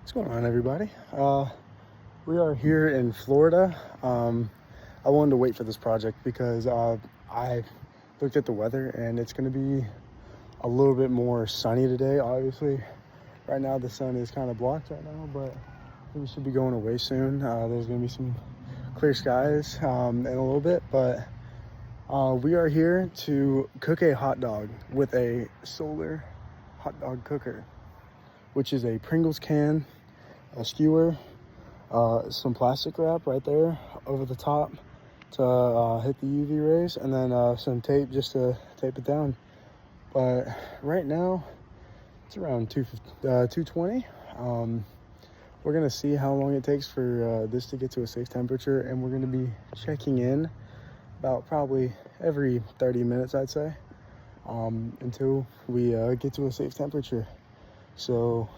What's going on, everybody? We are here in Florida. I wanted to wait for this project because I looked at the weather and it's going to be a little bit more sunny today. Obviously, right now the sun is kind of blocked right now, but we should be going away soon. There's going to be some clear skies in a little bit, but we are here to cook a hot dog with a solar hot dog cooker, which is a Pringles can, a skewer, some plastic wrap right there over the top to hit the UV rays, and then some tape just to tape it down. But right now it's around 220. We're gonna see how long it takes for this to get to a safe temperature, and we're gonna be checking in about probably every 30 minutes, I'd say, until we get to a safe temperature. So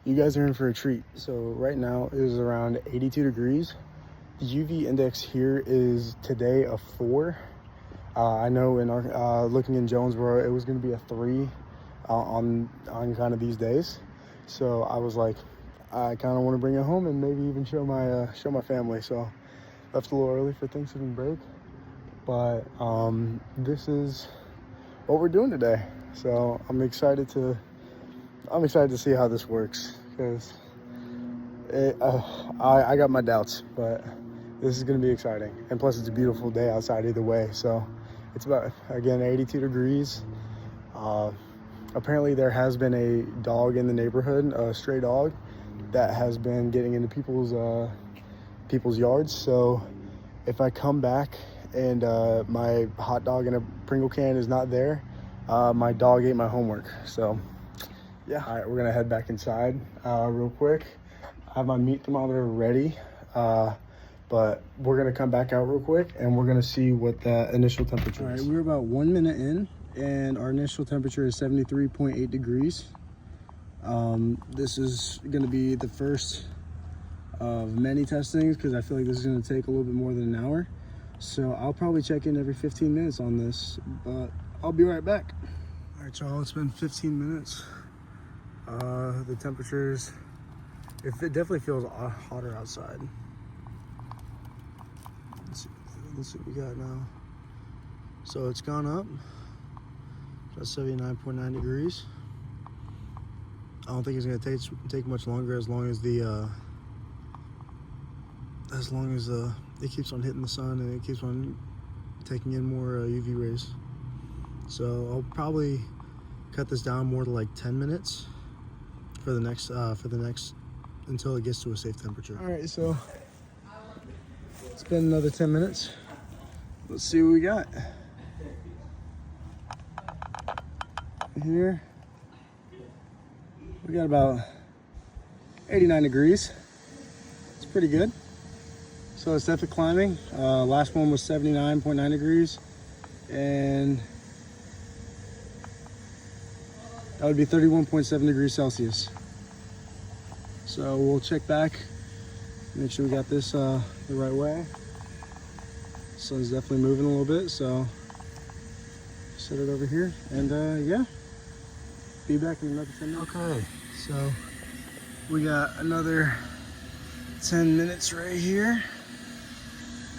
you guys are in for a treat. So right now it is around 82 degrees. The UV index here is today a 4. I know in our looking in Jonesboro, it was going to be a 3 on kind of these days. So I was like, I kind of want to bring it home and maybe even show my family. So left a little early for Thanksgiving break, but this is what we're doing today. So I'm excited to see how this works, because I got my doubts, but this is going to be exciting. And plus it's a beautiful day outside either way. So it's about, again, 82 degrees. Apparently there has been a dog in the neighborhood, a stray dog, that has been getting into people's yards. So if I come back and my hot dog in a Pringle can is not there, my dog ate my homework. So yeah, all right, we're gonna head back inside real quick. I have my meat thermometer ready, but we're gonna come back out real quick and we're gonna see what the initial temperature is. All right, we're about 1 minute in and our initial temperature is 73.8 degrees. This is gonna be the first of many testings because I feel like this is gonna take a little bit more than an hour. So I'll probably check in every 15 minutes on this, but I'll be right back. All right, y'all, it's been 15 minutes. The temperatures, it definitely feels hotter outside. Let's see what we got now. So it's gone up. That's 79.9 degrees. I don't think it's gonna take much longer as long as it keeps on hitting the sun and it keeps on taking in more UV rays. So I'll probably cut this down more to like 10 minutes for the next until it gets to a safe temperature. All right, so it's been another 10 minutes. Let's see what we got here. We got about 89 degrees. It's pretty good. So it's definitely climbing. Last one was 79.9 degrees, and that would be 31.7 degrees Celsius. So we'll check back, make sure we got this the right way. Sun's definitely moving a little bit, so set it over here, and yeah, be back in another 10 minutes. Okay, so we got another 10 minutes right here.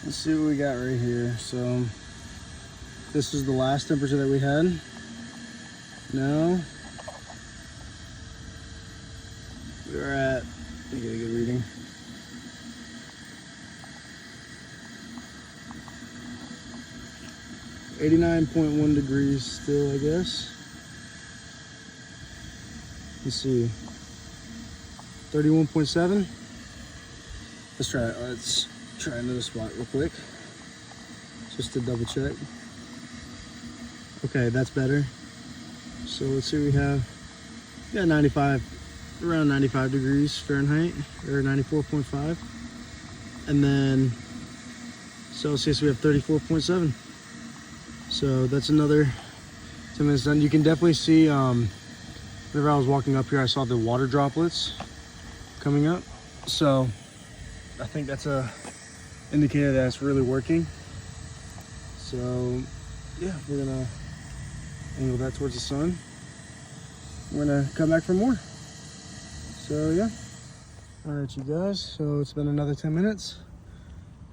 Let's see what we got right here. So this is the last temperature that we had. Now we're at, let me get a good reading. .1 degrees still, I guess. Let's see. 31.7. Let's try it. Let's try another spot real quick, just to double check. Okay, that's better. So let's see what we have. Yeah, 95, around 95 degrees Fahrenheit, or 94.5. And then Celsius, we have 34.7. So that's another 10 minutes done. You can definitely see, whenever I was walking up here, I saw the water droplets coming up. So I think that's a indicator that it's really working. So yeah, we're gonna angle that towards the sun. We're gonna come back for more. So yeah. All right, you guys, so it's been another 10 minutes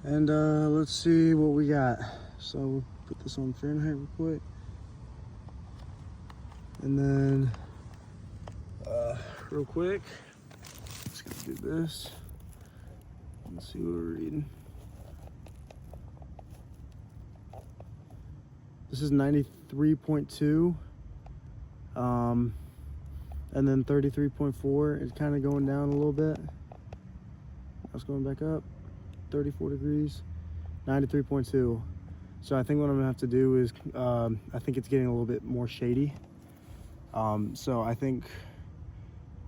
and let's see what we got. So we'll put this on Fahrenheit real quick, and then real quick, just gonna do this. Let's see what we're reading. This is 93.2, and then 33.4 is kind of going down a little bit. It's going back up, 34 degrees, 93.2. So I think what I'm gonna have to do is, I think it's getting a little bit more shady. So I think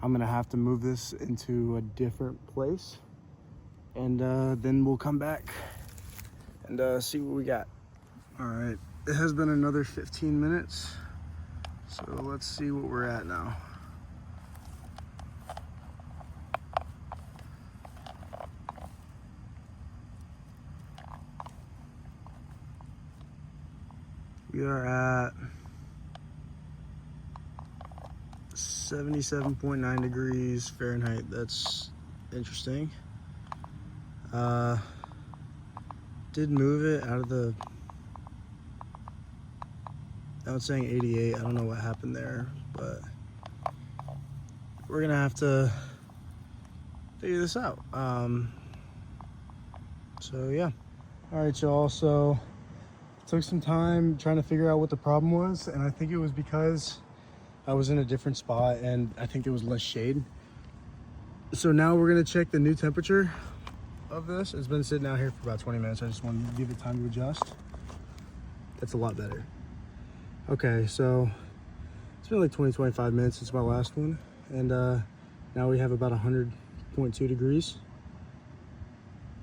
I'm gonna have to move this into a different place, and then we'll come back and see what we got. All right, it has been another 15 minutes. So let's see what we're at now. We are at 77.9 degrees Fahrenheit. That's interesting. Did move it out of the, now it's saying 88. I don't know what happened there, but we're gonna have to figure this out. So yeah. All right, y'all, so took some time trying to figure out what the problem was, and I think it was because I was in a different spot and I think it was less shade. So now we're gonna check the new temperature of this. It's been sitting out here for about 20 minutes. I just wanted to give it time to adjust. That's a lot better. Okay, so it's been like 20-25 minutes since my last one, and now we have about 100.2 degrees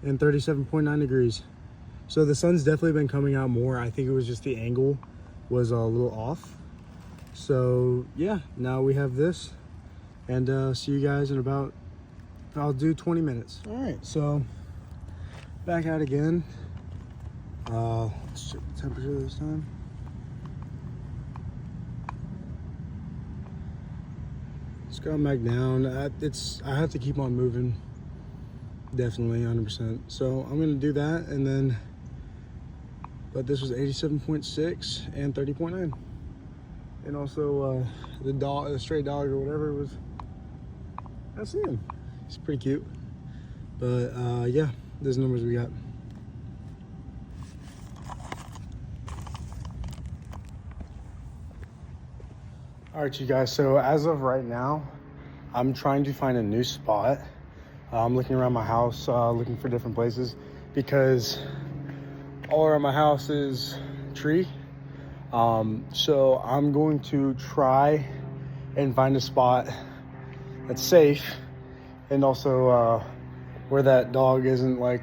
and 37.9 degrees. So the sun's definitely been coming out more. I think it was just the angle was a little off. So yeah, now we have this, and see you guys in about, I'll do 20 minutes. All right, so back out again. Let's check the temperature this time. It's gone back down. I have to keep on moving, definitely 100%. So I'm gonna do that, and then, but this was 87.6 and 30.9. And also the stray dog or whatever was, I see him. He's pretty cute. But yeah, those numbers we got. All right, you guys, so as of right now, I'm trying to find a new spot. I'm looking around my house, looking for different places, because all around my house is tree. So I'm going to try and find a spot that's safe, and also where that dog isn't like,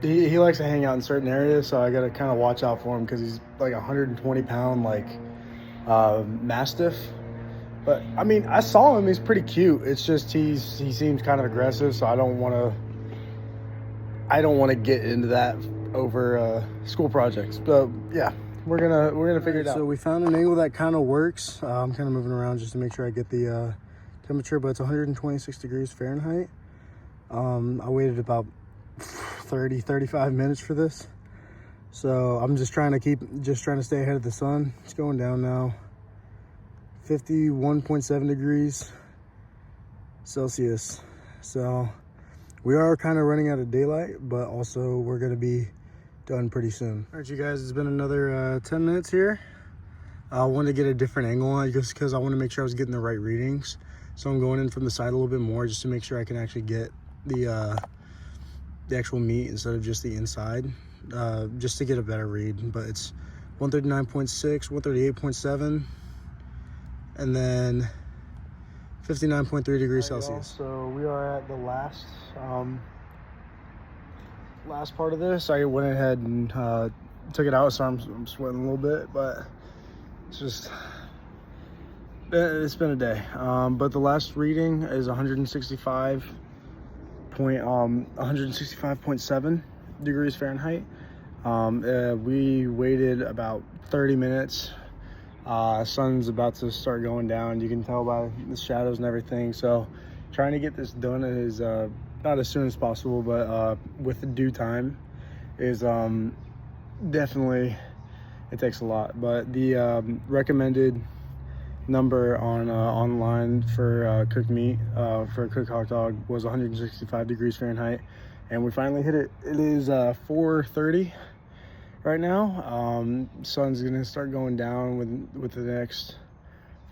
he likes to hang out in certain areas, so I gotta kind of watch out for him because he's like 120 pound like Mastiff. But I mean, I saw him, he's pretty cute. It's just he seems kind of aggressive, so I don't want to get into that over school projects. But yeah, we're gonna figure it out. So we found an angle that kind of works. I'm kind of moving around just to make sure I get the temperature, but it's 126 degrees Fahrenheit. I waited about 35 minutes for this, so I'm just trying to stay ahead of the sun. It's going down now. 51.7 degrees Celsius. So we are kind of running out of daylight, but also we're gonna be done pretty soon. All right, you guys, it's been another 10 minutes here. I wanted to get a different angle on it just because I want to make sure I was getting the right readings. So I'm going in from the side a little bit more just to make sure I can actually get the actual meat instead of just the inside, just to get a better read. But it's 139.6, 138.7, and then 59.3 degrees Celsius. So we are at the last part of this. I went ahead and took it out, so I'm sweating a little bit, but it's been a day. But the last reading is 165.7 degrees Fahrenheit. We waited about 30 minutes. Sun's about to start going down. You can tell by the shadows and everything. So trying to get this done is not as soon as possible, but with the due time is definitely, it takes a lot. But the recommended number on online for cooked meat for a cooked hot dog was 165 degrees Fahrenheit, and we finally hit it. It is 4:30 right now. Sun's gonna start going down with the next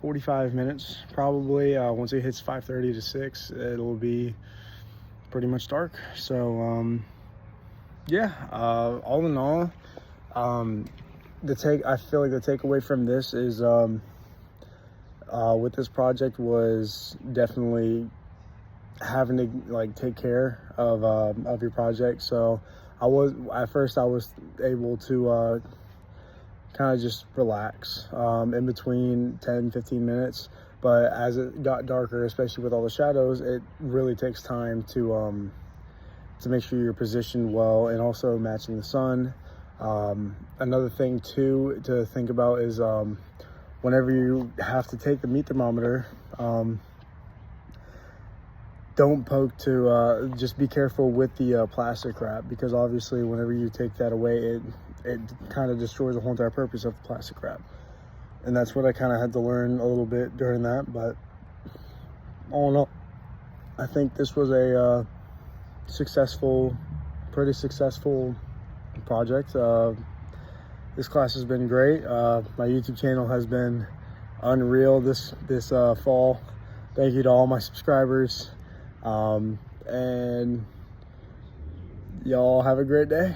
45 minutes probably. Once it hits 5:30 to 6, it'll be pretty much dark. So yeah, all in all, I feel like the takeaway from this is with this project was definitely having to like take care of your project. So at first I was able to kind of just relax in between 10-15 minutes, but as it got darker, especially with all the shadows, it really takes time to make sure you're positioned well and also matching the sun. Another thing too to think about is whenever you have to take the meat thermometer, don't poke to, just be careful with the plastic wrap, because obviously whenever you take that away, it kind of destroys the whole entire purpose of the plastic wrap. And that's what I kind of had to learn a little bit during that. But all in all, I think this was a pretty successful project. This class has been great. My YouTube channel has been unreal this fall. Thank you to all my subscribers. And y'all have a great day.